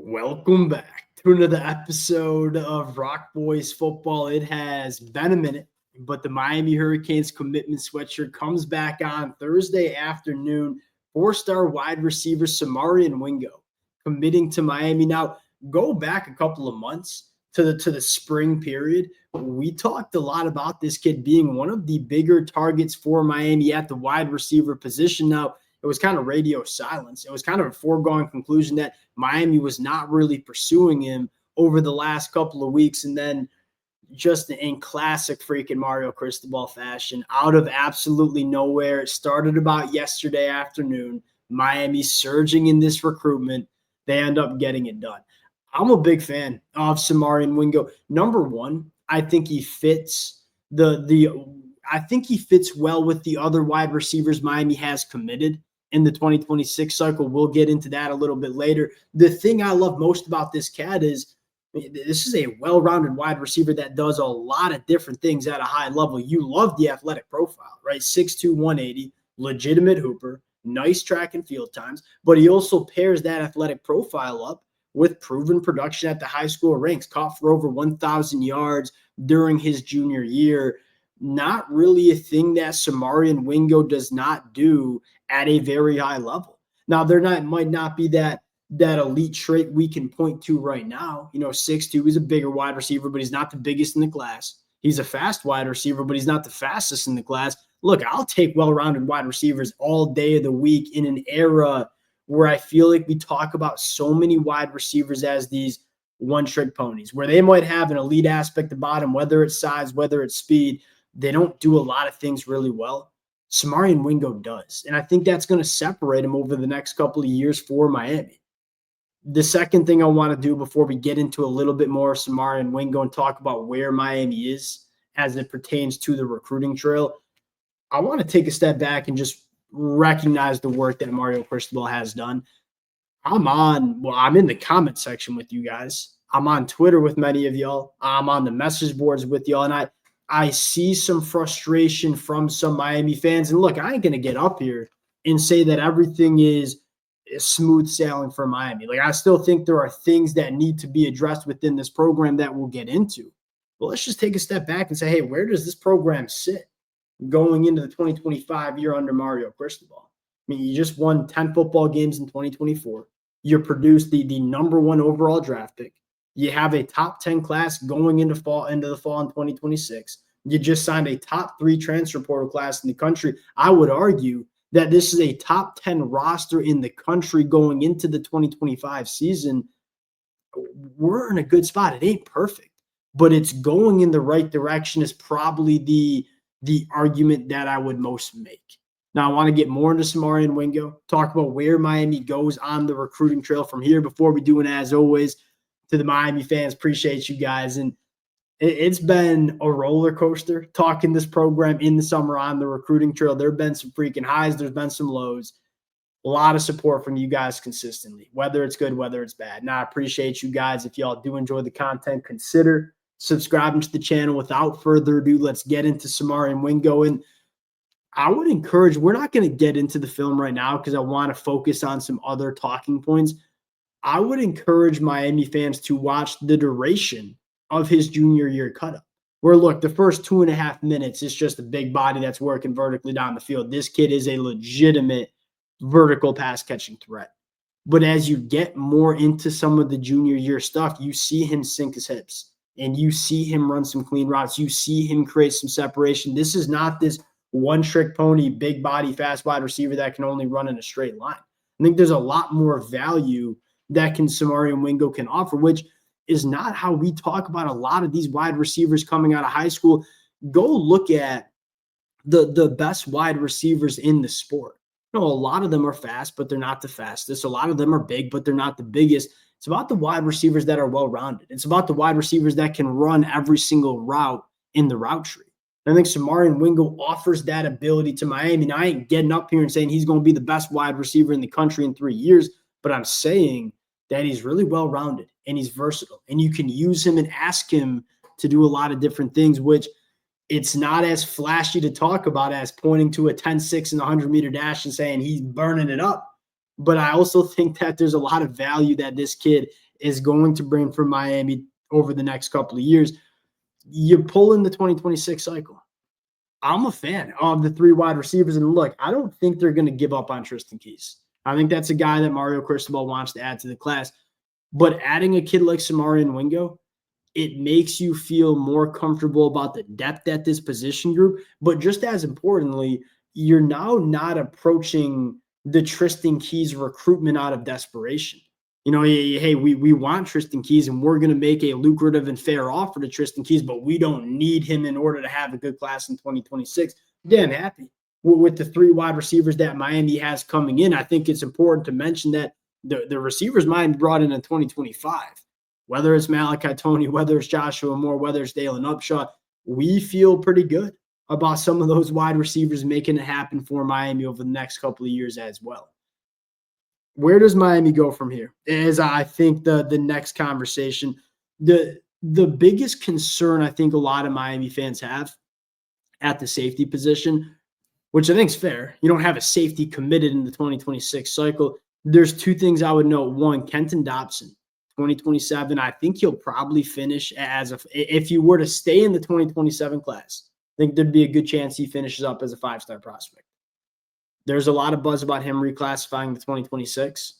Welcome back to another episode of Rock Boys Football. It has been a minute, but the Miami Hurricanes commitment sweatshirt comes back on Thursday afternoon. Four-star wide receiver Samarian Wingo committing to Miami. Now, go back a couple of months to the spring period. We talked a lot about this kid being one of the bigger targets for Miami at the wide receiver position. Now, it was kind of radio silence. It was kind of a foregone conclusion that Miami was not really pursuing him over the last couple of weeks. And then just in classic freaking Mario Cristobal fashion, out of absolutely nowhere, it started about yesterday afternoon, Miami surging in this recruitment. They end up getting it done. I'm a big fan of Samarian Wingo. Number one, I think he fits I think he fits well with the other wide receivers Miami has committed in the 2026 cycle. We'll get into that a little bit later. The thing I love most about this cat is this is a well-rounded wide receiver that does a lot of different things at a high level. You love the athletic profile, right? 6'2", 180, legitimate hooper, nice track and field times, but he also pairs that athletic profile up with proven production at the high school ranks, caught for over 1,000 yards during his junior year. Not really a thing that Samarian Wingo does not do at a very high level. Now, might not be that elite trait we can point to right now. 6'2", he's a bigger wide receiver, but he's not the biggest in the class. He's a fast wide receiver, but he's not the fastest in the class. Look, I'll take well-rounded wide receivers all day of the week in an era where I feel like we talk about so many wide receivers as these one-trick ponies, where they might have an elite aspect about them, whether it's size, whether it's speed. They don't do a lot of things really well. Samarian Wingo does. And I think that's going to separate him over the next couple of years for Miami. The second thing I want to do before we get into a little bit more of Samarian Wingo and talk about where Miami is as it pertains to the recruiting trail, I want to take a step back and just recognize the work that Mario Cristobal has done. I'm in the comment section with you guys. I'm on Twitter with many of y'all. I'm on the message boards with y'all. And I see some frustration from some Miami fans. And look, I ain't going to get up here and say that everything is smooth sailing for Miami. Like, I still think there are things that need to be addressed within this program that we'll get into. But let's just take a step back and say, hey, where does this program sit going into the 2025 year under Mario Cristobal? I mean, you just won 10 football games in 2024. You produced the number one overall draft pick. You have a top 10 class going into the fall in 2026. You just signed a top 3 transfer portal class in the country. I would argue that this is a top 10 roster in the country going into the 2025 season. We're in a good spot. It ain't perfect, but it's going in the right direction is probably the argument that I would most make. Now, I want to get more into Samarian Wingo, talk about where Miami goes on the recruiting trail from here. Before we do, and as always, to the Miami fans, appreciate you guys. And it's been a roller coaster talking this program in the summer on the recruiting trail. There have been some freaking highs. There's been some lows. A lot of support from you guys consistently, whether it's good, whether it's bad. And I appreciate you guys. If y'all do enjoy the content, consider subscribing to the channel. Without further ado, let's get into Samarian Wingo. And I would encourage, we're not going to get into the film right now because I want to focus on some other talking points. I would encourage Miami fans to watch the duration of his junior year cut-up, where, look, the first 2.5 minutes is just a big body that's working vertically down the field. This kid is a legitimate vertical pass-catching threat. But as you get more into some of the junior year stuff, you see him sink his hips, and you see him run some clean routes. You see him create some separation. This is not this one-trick pony, big body, fast wide receiver that can only run in a straight line. I think there's a lot more value that Samarian Wingo can offer, which is not how we talk about a lot of these wide receivers coming out of high school. Go look at the best wide receivers in the sport. A lot of them are fast, but they're not the fastest. A lot of them are big, but they're not the biggest. It's about the wide receivers that are well-rounded. It's about the wide receivers that can run every single route in the route tree. I think Samarian Wingo offers that ability to Miami. Now, I ain't getting up here and saying he's going to be the best wide receiver in the country in 3 years, but I'm saying that he's really well-rounded and he's versatile, and you can use him and ask him to do a lot of different things, which it's not as flashy to talk about as pointing to a 10-6 in the 100-meter dash and saying he's burning it up. But I also think that there's a lot of value that this kid is going to bring for Miami over the next couple of years, you pull in the 2026 cycle. I'm a fan of the 3 wide receivers. And look, I don't think they're going to give up on Tristan Keys. I think that's a guy that Mario Cristobal wants to add to the class. But adding a kid like Samarian Wingo, it makes you feel more comfortable about the depth at this position group. But just as importantly, you're now not approaching the Tristan Keys recruitment out of desperation. Hey, we want Tristan Keys and we're going to make a lucrative and fair offer to Tristan Keys, but we don't need him in order to have a good class in 2026. Damn happy with the 3 wide receivers that Miami has coming in. I think it's important to mention that the receivers Miami brought in 2025, whether it's Malachi Tony, whether it's Joshua Moore, whether it's Dalen Upshaw, we feel pretty good about some of those wide receivers making it happen for Miami over the next couple of years as well. Where does Miami go from here? Is I think the next conversation. The biggest concern I think a lot of Miami fans have at the safety position, which I think is fair. You don't have a safety committed in the 2026 cycle. There's 2 things I would note. One, Kenton Dobson, 2027. I think he'll probably finish if you were to stay in the 2027 class, I think there'd be a good chance he finishes up as a 5-star prospect. There's a lot of buzz about him reclassifying the 2026.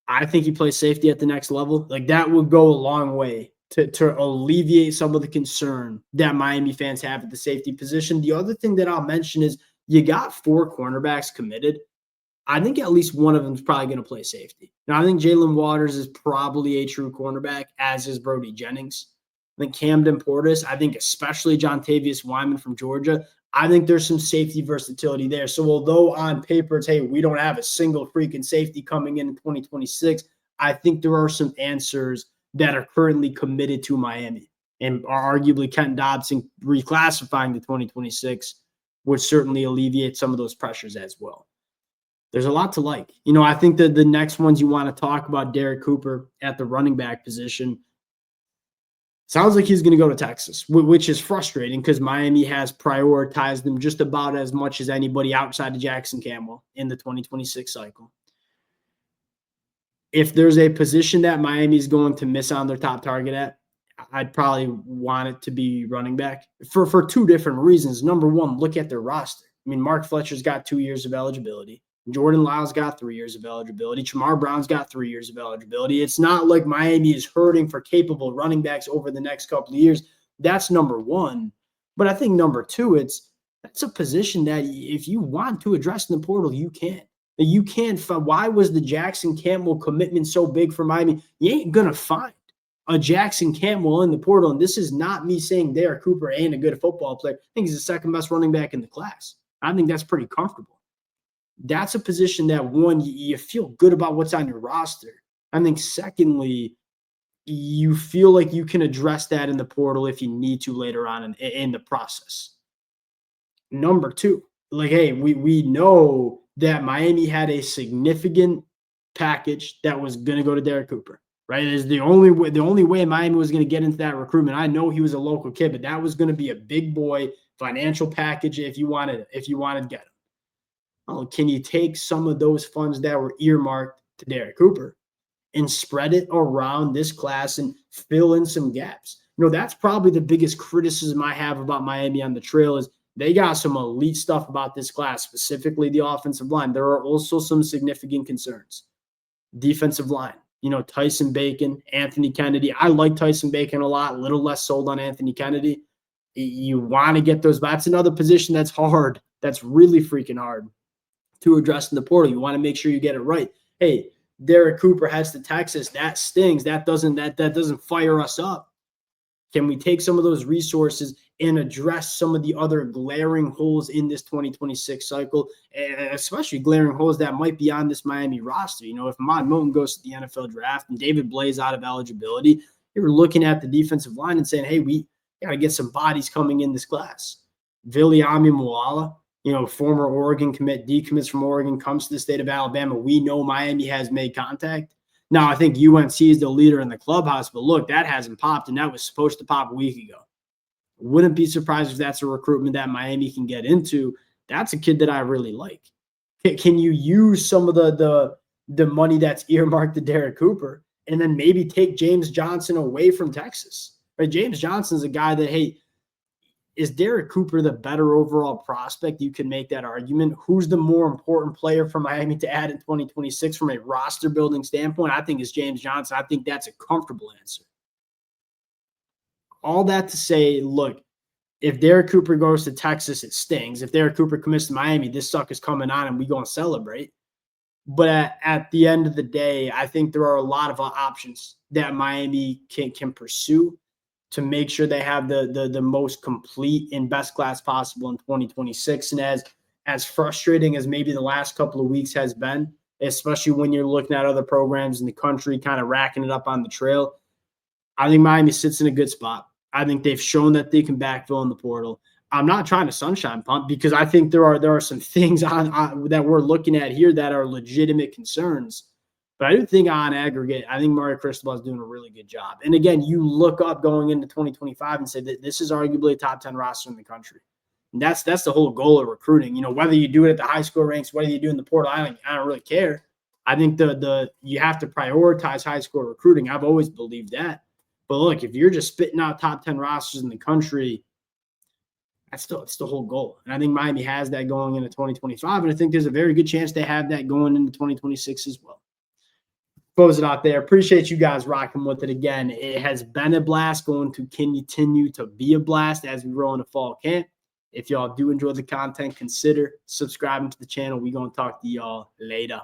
I think he plays safety at the next level. Like, that would go a long way to alleviate some of the concern that Miami fans have at the safety position. The other thing that I'll mention is you got 4 cornerbacks committed. I think at least one of them is probably going to play safety. Now, I think Jalen Waters is probably a true cornerback, as is Brody Jennings. I think Camden Portis, I think especially Jontavius Wyman from Georgia, I think there's some safety versatility there. So although on paper it's, hey, we don't have a single freaking safety coming in 2026, I think there are some answers that are currently committed to Miami. And arguably Kenton Dobson reclassifying to 2026 would certainly alleviate some of those pressures as well. There's a lot to like. I think that the next ones you want to talk about, Derek Cooper at the running back position. Sounds like he's going to go to Texas, which is frustrating because Miami has prioritized him just about as much as anybody outside of Jackson Camwell in the 2026 cycle. If there's a position that Miami is going to miss on their top target at, I'd probably want it to be running back for 2 different reasons. Number one, look at their roster. I mean, Mark Fletcher's got 2 years of eligibility. Jordan Lyle's got 3 years of eligibility. Chamar Brown's got 3 years of eligibility. It's not like Miami is hurting for capable running backs over the next couple of years. That's number one. But I think number 2, that's a position that if you want to address in the portal, you can. You can't. Why was the Jackson Campbell commitment so big for Miami? You ain't going to find a Jackson Campbell in the portal. And this is not me saying Derek Cooper ain't a good football player. I think he's the second best running back in the class. I think that's pretty comfortable. That's a position that, one, you feel good about what's on your roster. I think, secondly, you feel like you can address that in the portal if you need to later on in the process. Number 2, hey, we know that Miami had a significant package that was going to go to Derek Cooper, right? It's the only way Miami was going to get into that recruitment. I know he was a local kid, but that was going to be a big boy financial package if you wanted to get him. Oh, can you take some of those funds that were earmarked to Derek Cooper and spread it around this class and fill in some gaps? That's probably the biggest criticism I have about Miami on the trail is they got some elite stuff about this class, specifically the offensive line. There are also some significant concerns. Defensive line, Tyson Bacon, Anthony Kennedy. I like Tyson Bacon a lot, a little less sold on Anthony Kennedy. You want to get those, but that's another position that's hard. That's really freaking hard to address in the portal. You want to make sure you get it right. Hey, Derek Cooper heads to Texas. That stings. That doesn't fire us up. Can we take some of those resources and address some of the other glaring holes in this 2026 cycle, especially glaring holes that might be on this Miami roster? If Ahmad Milton goes to the NFL draft and David Blaze out of eligibility, you're looking at the defensive line and saying, hey, we got to get some bodies coming in this class. Viliami Moala, former Oregon decommits from Oregon, comes to the state of Alabama. We know Miami has made contact. Now, I think UNC is the leader in the clubhouse, but look, that hasn't popped, and that was supposed to pop a week ago. Wouldn't be surprised if that's a recruitment that Miami can get into. That's a kid that I really like. Can you use some of the money that's earmarked to Derek Cooper and then maybe take James Johnson away from Texas. Right? James Johnson's a guy that, hey, is Derek Cooper the better overall prospect? You can make that argument. Who's the more important player for Miami to add in 2026 from a roster building standpoint? I think it's James Johnson. I think that's a comfortable answer. All that to say, look, if Derek Cooper goes to Texas, it stings. If Derek Cooper commits to Miami, this sucker's coming on and we go and celebrate. But at the end of the day, I think there are a lot of options that Miami can pursue to make sure they have the most complete and best class possible in 2026. And as frustrating as maybe the last couple of weeks has been, especially when you're looking at other programs in the country kind of racking it up on the trail, I think Miami sits in a good spot. I think they've shown that they can backfill in the portal. I'm not trying to sunshine pump because I think there are some things that we're looking at here that are legitimate concerns. But I do think on aggregate, I think Mario Cristobal is doing a really good job. And again, you look up going into 2025 and say that this is arguably a top 10 roster in the country. And that's the whole goal of recruiting. You know, whether you do it at the high school ranks, whether you do it in the portal, I don't really care. I think you have to prioritize high school recruiting. I've always believed that. But look, if you're just spitting out top 10 rosters in the country, it's the whole goal. And I think Miami has that going into 2025. And I think there's a very good chance they have that going into 2026 as well. Close it out there. Appreciate you guys rocking with it again. It has been a blast, going to continue to be a blast as we roll into fall camp. If y'all do enjoy the content, consider subscribing to the channel. We're going to talk to y'all later.